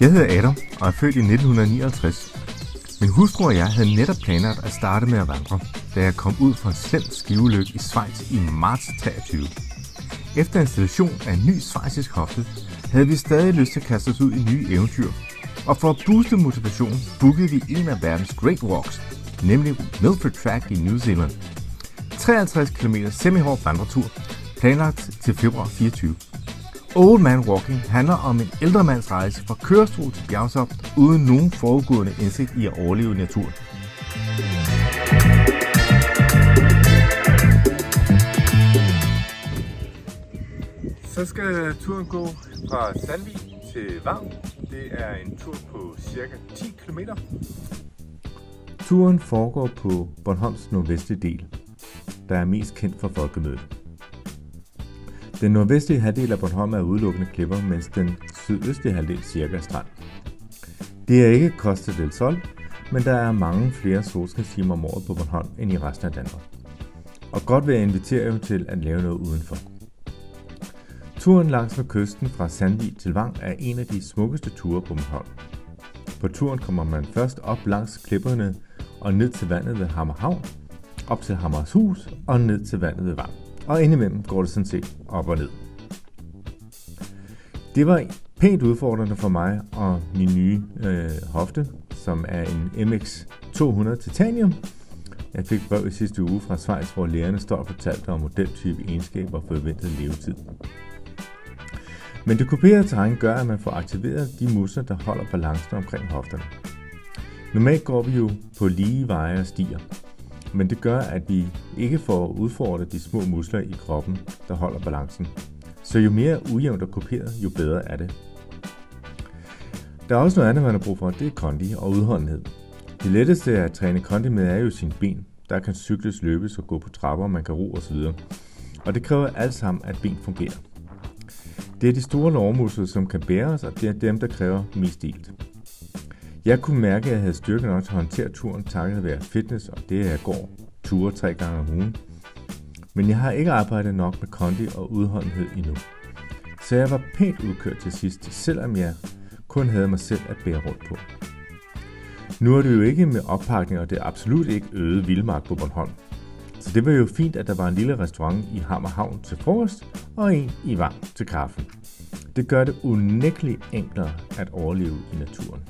Jeg hedder Adam og er født i 1959. Min hustru og jeg havde netop planlagt at starte med at vandre, da jeg kom ud fra en slem skivulykke i Schweiz i marts 23. Efter installation af en ny schweizisk hofte, havde vi stadig lyst til at kaste os ud i nye eventyr. Og for at booste motivationen, bookede vi en af verdens great walks, nemlig Milford Track i New Zealand. 53 km semi-hård vandretur, planlagt til februar 24. Old Man Walking handler om en ældre mands rejse fra kørestol til bjergtop uden nogen forudgående indsigt i at overleve i naturen. Så skal turen gå fra Sandvig til Vang. Det er en tur på cirka 10 km. Turen foregår på Bornholms nordvestlige del, der er mest kendt for folkemødet. Den nordvestlige halvdel af Bornholm er udelukkende klipper, mens den sydøstlige halvdel cirka er strand. Det er ikke Costa del Sol, men der er mange flere solskinstimer om året på Bornholm end i resten af Danmark. Og godt vil jeg invitere jer til at lave noget udenfor. Turen langs med kysten fra Sandvig til Vang er en af de smukkeste ture på Bornholm. På turen kommer man først op langs klipperne og ned til vandet ved Hammerhavn, op til Hammershus og ned til vandet ved Vang. Og indimellem går det sådan set op og ned. Det var pænt udfordrende for mig og min nye hofte, som er en MX 200 Titanium. Jeg fik brev i sidste uge fra Schweiz, hvor lærerne står og fortalte om modeltype, egenskaber og forventet levetid. Men det kuperede terræn gør, at man får aktiveret de muskler, der holder balancen omkring hofterne. Normalt går vi jo på lige veje og stier, men det gør, at vi ikke får udfordret de små muskler i kroppen, der holder balancen. Så jo mere ujævnt og kuperet, jo bedre er det. Der er også noget andet, man har brug for, det er kondi og udholdenhed. Det letteste at træne kondi med er jo sine ben. Der kan cykles, løbes og gå på trapper, man kan ro osv. Og det kræver alt sammen, at ben fungerer. Det er de store lårmuskler, som kan bære os, og det er dem, der kræver mest ilt. Jeg kunne mærke, at jeg havde styrke nok til at håndtere turen takket være fitness, og det jeg går ture 3 gange om ugen. Men jeg har ikke arbejdet nok med kondi og udholdenhed endnu. Så jeg var pænt udkørt til sidst, selvom jeg kun havde mig selv at bære rundt på. Nu er det jo ikke med oppakning, og det er absolut ikke øget vildmark på Bornholm. Så det var jo fint, at der var en lille restaurant i Hammerhavn til frokost, og en i Vang til kaffen. Det gør det unægteligt enklere at overleve i naturen.